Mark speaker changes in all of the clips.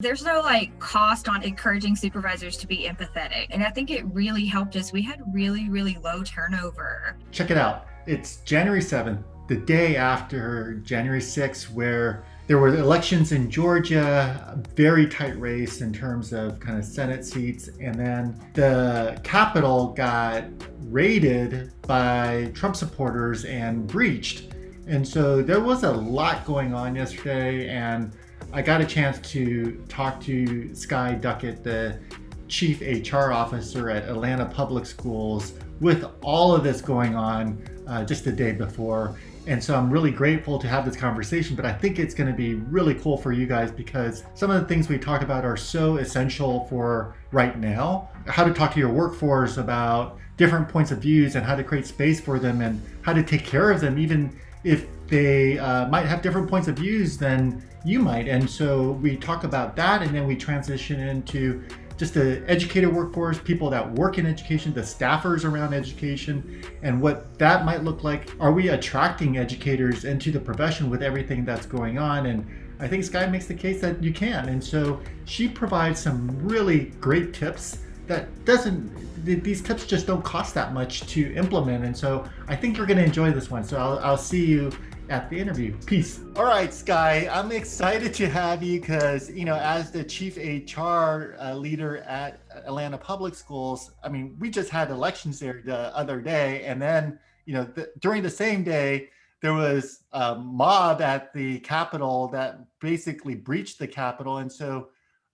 Speaker 1: There's no like cost on encouraging supervisors to be empathetic. And I think it really helped us. We had really, really low turnover.
Speaker 2: Check it out. It's January 7th, the day after January 6th, where there were elections in Georgia, a very tight race in terms of kind of Senate seats. And then the Capitol got raided by Trump supporters and breached. And so there was a lot going on yesterday. And I got a chance to talk to Skye Duckett, the chief HR officer at Atlanta Public Schools, with all of this going on just the day before. And so I'm really grateful to have this conversation, but I think it's going to be really cool for you guys because some of the things we talked about are so essential for right now. How to talk to your workforce about different points of views and how to create space for them and how to take care of them, even if they might have different points of views than you might. And so we talk about that, and then we transition into just the educator workforce, people that work in education, the staffers around education, and what that might look like. Are we attracting educators into the profession with everything that's going on? And I think Skye makes the case that you can. And so she provides some really great tips these tips just don't cost that much to implement. And so I think you're going to enjoy this one. So I'll see you at the interview. Peace. All right, Skye, I'm excited to have you because, as the chief HR leader at Atlanta Public Schools, I mean, we just had elections there the other day. And then, during the same day, there was a mob at the Capitol that basically breached the Capitol. And so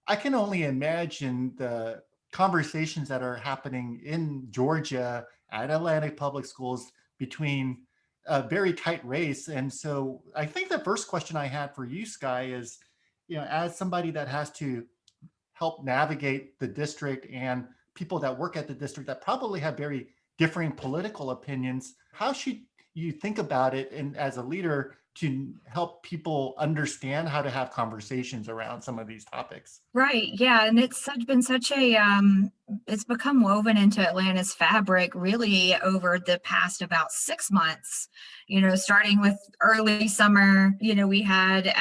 Speaker 2: I can only imagine the conversations that are happening in Georgia at Atlanta Public Schools between a very tight race. And so I think the first question I had for you, Skye, is, as somebody that has to help navigate the district and people that work at the district that probably have very differing political opinions, how should you think about it and as a leader to help people understand how to have conversations around some of these topics?
Speaker 1: Right. Yeah. And been such a, it's become woven into Atlanta's fabric really over the past about 6 months, starting with early summer. We had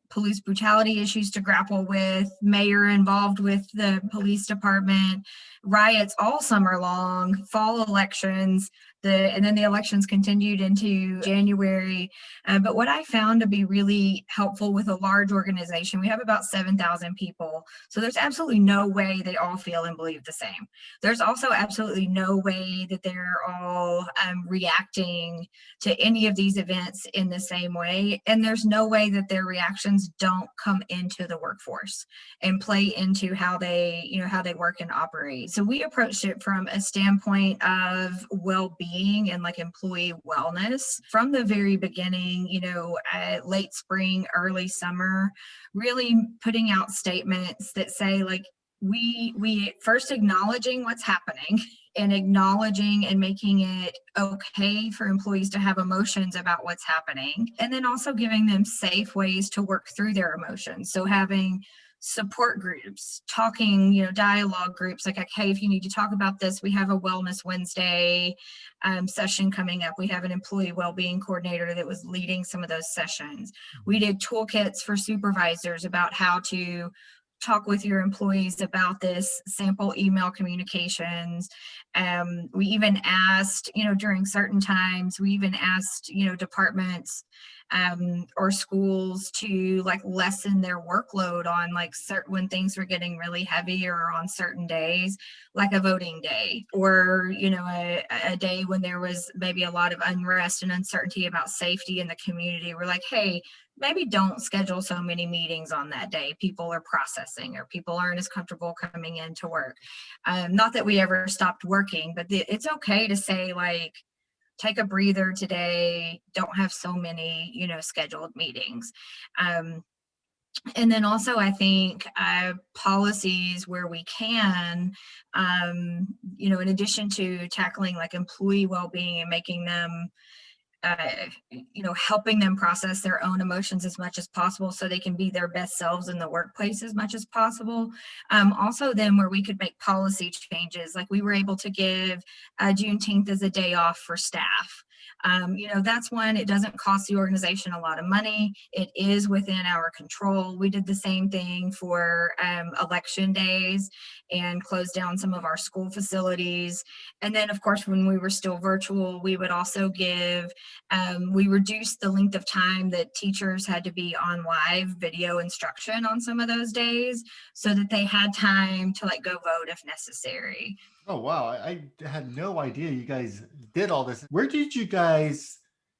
Speaker 1: police brutality issues to grapple with, mayor involved with the police department, riots all summer long, fall elections, and then the elections continued into January. But what I found to be really helpful with a large organization, we have about 7,000 people. So there's absolutely no way they all feel and believe the same. There's also absolutely no way that they're all reacting to any of these events in the same way. And there's no way that their reactions don't come into the workforce and play into how they work and operate. So we approached it from a standpoint of well-being and like employee wellness from the very beginning, late spring, early summer, really putting out statements that say like, we first acknowledging what's happening and acknowledging and making it okay for employees to have emotions about what's happening, and then also giving them safe ways to work through their emotions. So having support groups, talking, dialogue groups, like, okay, if you need to talk about this, we have a Wellness Wednesday session coming up. We have an employee well-being coordinator that was leading some of those sessions. We did toolkits for supervisors about how to talk with your employees about this, sample email communications. We even asked, during certain times, departments or schools to like lessen their workload on like certain, when things were getting really heavy or on certain days, like a voting day, or, a day when there was maybe a lot of unrest and uncertainty about safety in the community. We're like, hey, maybe don't schedule so many meetings on that day. People are processing or people aren't as comfortable coming into work. Not that we ever stopped working, but it's okay to say like, take a breather today, don't have so many, scheduled meetings. And then also I think policies where we can, in addition to tackling like employee well-being and making them helping them process their own emotions as much as possible so they can be their best selves in the workplace as much as possible. Also then where we could make policy changes, like we were able to give Juneteenth as a day off for staff. That's one, it doesn't cost the organization a lot of money. It is within our control. We did the same thing for election days and closed down some of our school facilities. And then, of course, when we were still virtual, we would also we reduced the length of time that teachers had to be on live video instruction on some of those days so that they had time to like go vote if necessary.
Speaker 2: Oh wow, I had no idea you guys did all this. Where did you guys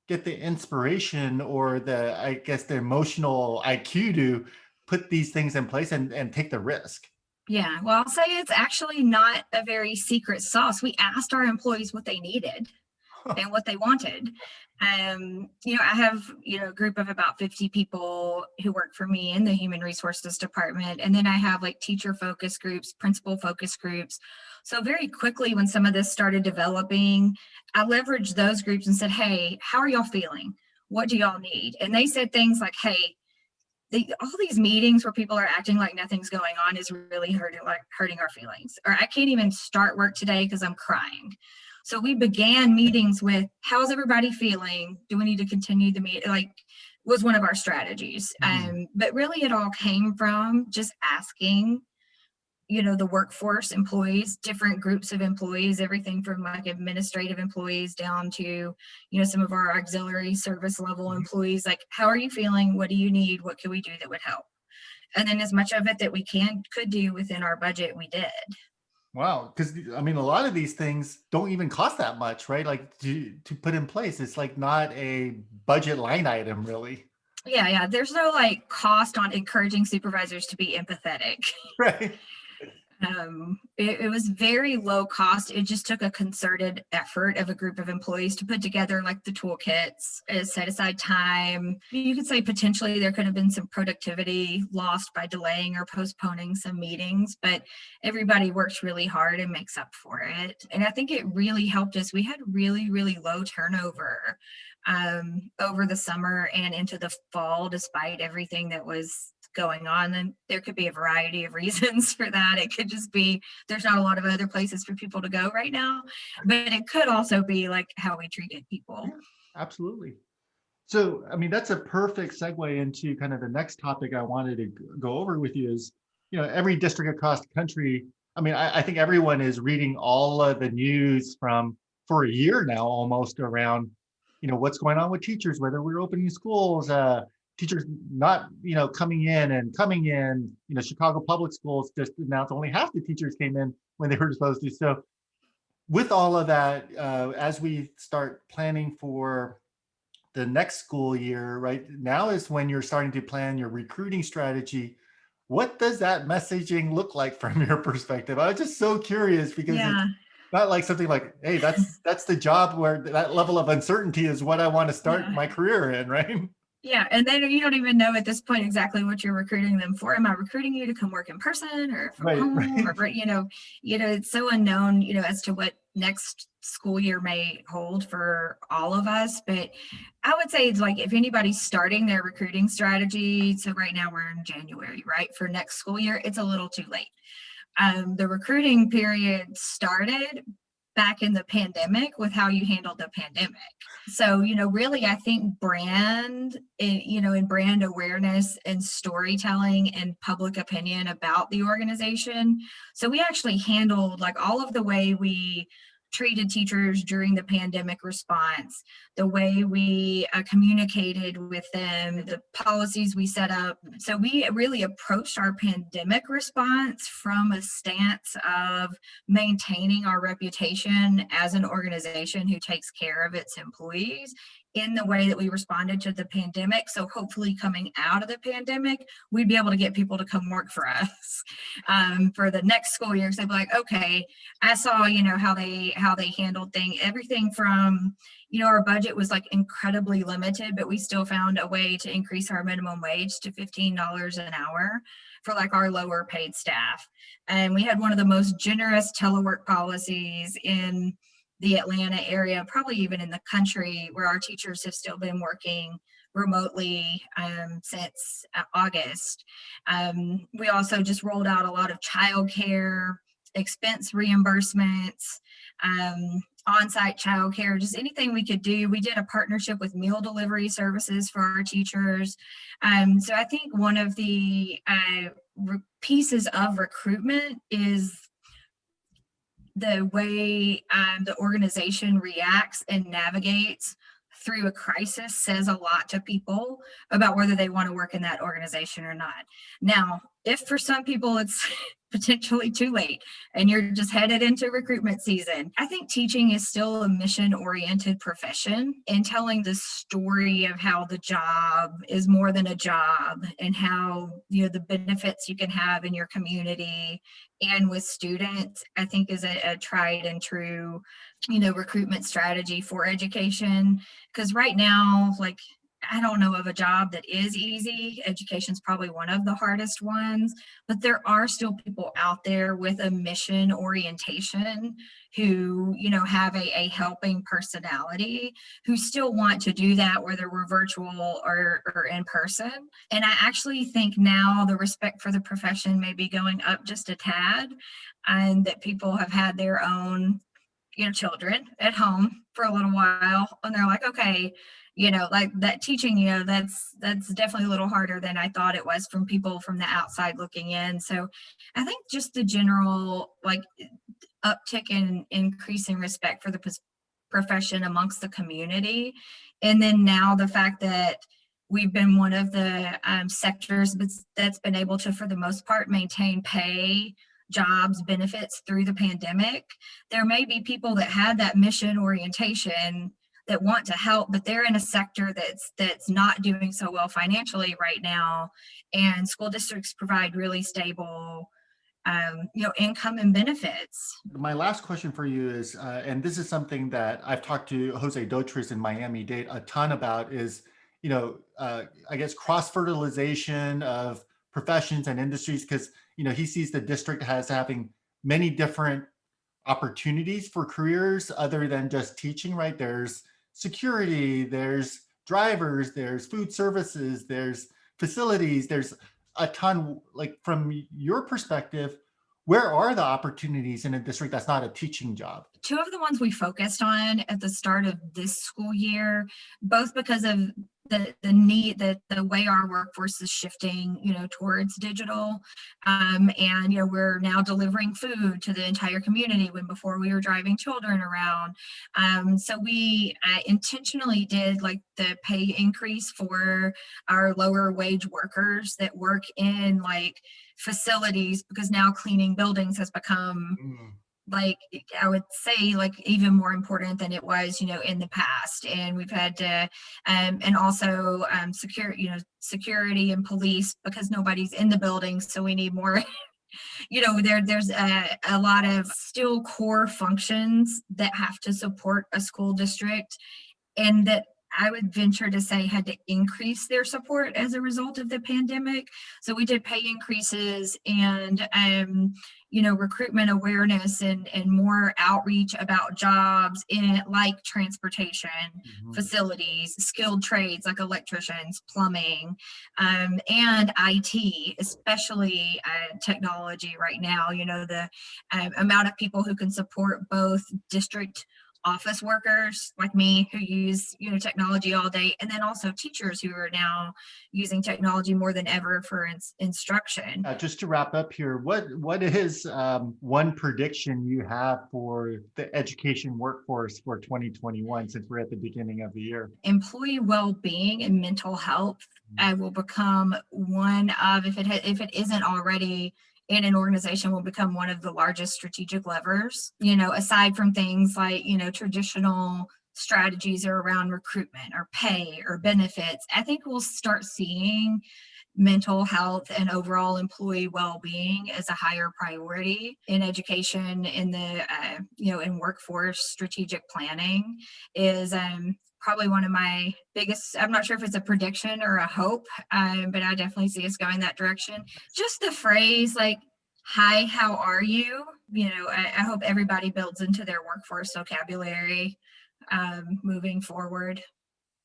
Speaker 2: get the inspiration or I guess the emotional IQ to put these things in place and take the risk?
Speaker 1: Yeah, well, I'll say it's actually not a very secret sauce. We asked our employees what they needed and what they wanted. I have, a group of about 50 people who work for me in the human resources department. And then I have like teacher focus groups, principal focus groups. So very quickly when some of this started developing, I leveraged those groups and said, hey, how are y'all feeling? What do y'all need? And they said things like, hey, all these meetings where people are acting like nothing's going on is really hurting our feelings. Or I can't even start work today because I'm crying. So we began meetings with, how's everybody feeling? Do we need to continue the meet? Like, was one of our strategies. But really it all came from just asking, the workforce employees, different groups of employees, everything from like administrative employees down to, some of our auxiliary service level employees, like, how are you feeling? What do you need? What can we do that would help? And then as much of it that we could do within our budget, we did.
Speaker 2: Wow, because I mean, a lot of these things don't even cost that much, right? Like to put in place, it's like not a budget line item, really.
Speaker 1: Yeah. There's no like cost on encouraging supervisors to be empathetic.
Speaker 2: Right.
Speaker 1: It was very low cost. It just took a concerted effort of a group of employees to put together like the toolkits, set aside time. You could say potentially there could have been some productivity lost by delaying or postponing some meetings, but everybody works really hard and makes up for it. And I think it really helped us. We had really, really low turnover over the summer and into the fall, despite everything that was going on. And there could be a variety of reasons for that. It could just be there's not a lot of other places for people to go right now, but it could also be like how we treated people.
Speaker 2: Yeah, absolutely. So, I mean, that's a perfect segue into kind of the next topic I wanted to go over with you is, every district across the country. I mean, I think everyone is reading all of the news for a year now, almost around, what's going on with teachers, whether we're opening schools, teachers not, coming in, Chicago Public Schools just announced only half the teachers came in when they were supposed to. So with all of that, as we start planning for the next school year, right now is when you're starting to plan your recruiting strategy. What does that messaging look like from your perspective? I was just so curious because it's not like something like, hey, that's the job where that level of uncertainty is what I want to start my career in, right?
Speaker 1: Yeah, and then you don't even know at this point exactly what you're recruiting them for. Am I recruiting you to come work in person or from home? Right. Or it's so unknown, as to what next school year may hold for all of us. But I would say it's like if anybody's starting their recruiting strategy, so right now we're in January, right? For next school year, it's a little too late. The recruiting period started back in the pandemic with how you handled the pandemic. So, really, I think brand, and brand awareness and storytelling and public opinion about the organization. So we actually handled like all of the way we treated teachers during the pandemic response, the way we communicated with them, the policies we set up. So we really approached our pandemic response from a stance of maintaining our reputation as an organization who takes care of its employees in the way that we responded to the pandemic. So hopefully coming out of the pandemic, we'd be able to get people to come work for us for the next school year. So they'd be like, okay, I saw, how they handled everything from, our budget was like incredibly limited, but we still found a way to increase our minimum wage to $15 an hour for like our lower paid staff. And we had one of the most generous telework policies in the Atlanta area, probably even in the country, where our teachers have still been working remotely since August. We also just rolled out a lot of childcare expense reimbursements, on-site childcare, just anything we could do. We did a partnership with meal delivery services for our teachers. So I think one of the pieces of recruitment is the way the organization reacts and navigates through a crisis says a lot to people about whether they want to work in that organization or not. Now, if for some people it's potentially too late and you're just headed into recruitment season, I think teaching is still a mission oriented profession, and telling the story of how the job is more than a job and how, you know, the benefits you can have in your community and with students, I think is a tried and true, you know, recruitment strategy for education. Because right now, like, I don't know of a job that is easy. Education's probably one of the hardest ones, but there are still people out there with a mission orientation who, you know, have a helping personality, who still want to do that, whether we're virtual or in person. And I actually think now the respect for the profession may be going up just a tad, and that people have had their own, you know, children at home for a little while, and they're like, okay, you know, like that teaching, you know, that's definitely a little harder than I thought it was, from people from the outside looking in. So I think just the general like uptick in increasing respect for the profession amongst the community, and then now the fact that we've been one of the sectors that's been able to, for the most part, maintain pay, jobs, benefits through the pandemic. There may be people that had that mission orientation that want to help, but they're in a sector that's not doing so well financially right now. And school districts provide really stable, you know, income and benefits.
Speaker 2: My last question for you is, and this is something that I've talked to Jose Dotris in Miami-Dade a ton about, is, you know, I guess cross-fertilization of professions and industries, because, you know, he sees the district as having many different opportunities for careers other than just teaching, right? There's security, there's drivers, there's food services, there's facilities, there's a ton. Like, from your perspective, where are the opportunities in a district that's not a teaching job?
Speaker 1: Two of the ones we focused on at the start of this school year, both because of the need, that the way our workforce is shifting, you know, towards digital, and, you know, we're now delivering food to the entire community when before we were driving children around. So we intentionally did like the pay increase for our lower wage workers that work in like facilities, because now cleaning buildings has become,
Speaker 2: Mm.
Speaker 1: like, I would say, like even more important than it was, you know, in the past. And we've had to, and also security and police, because nobody's in the building, so we need more. You know, there's a lot of still core functions that have to support a school district, and that I would venture to say had to increase their support as a result of the pandemic. So we did pay increases and, you know, recruitment awareness and more outreach about jobs in like transportation,
Speaker 2: Mhm.
Speaker 1: facilities, skilled trades like electricians, plumbing, and IT, especially technology right now. You know, the amount of people who can support both district office workers like me who use, you know, technology all day, and then also teachers who are now using technology more than ever for instruction.
Speaker 2: Just to wrap up here, what is one prediction you have for the education workforce for 2021, since we're at the beginning of the year?
Speaker 1: Employee well-being and mental health will become one of, if it isn't already in an organization, will become one of the largest strategic levers, you know, aside from things like, you know, traditional strategies around recruitment or pay or benefits. I think we'll start seeing mental health and overall employee well-being as a higher priority in education, in the you know, in workforce strategic planning is probably one of my biggest. I'm not sure if it's a prediction or a hope, but I definitely see us going that direction. Just the phrase like, hi, how are you? You know, I hope everybody builds into their workforce vocabulary moving forward.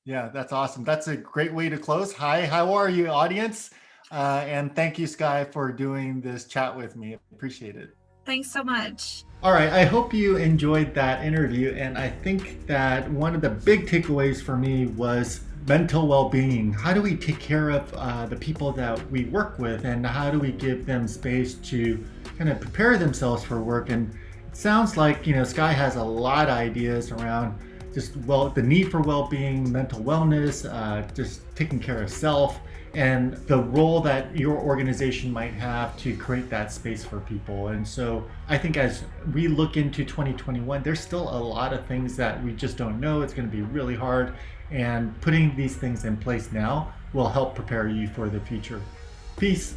Speaker 2: Yeah, that's awesome. That's a great way to close. Hi, how are you, audience? And thank you, Skye, for doing this chat with me. Appreciate it.
Speaker 1: Thanks so much.
Speaker 2: All right, I hope you enjoyed that interview. And I think that one of the big takeaways for me was mental well being. How do we take care of the people that we work with, and how do we give them space to kind of prepare themselves for work? And it sounds like, Skye has a lot of ideas around just the need for well-being, mental wellness, just taking care of self, and the role that your organization might have to create that space for people. And so I think as we look into 2021, there's still a lot of things that we just don't know. It's going to be really hard, and putting these things in place now will help prepare you for the future. Peace.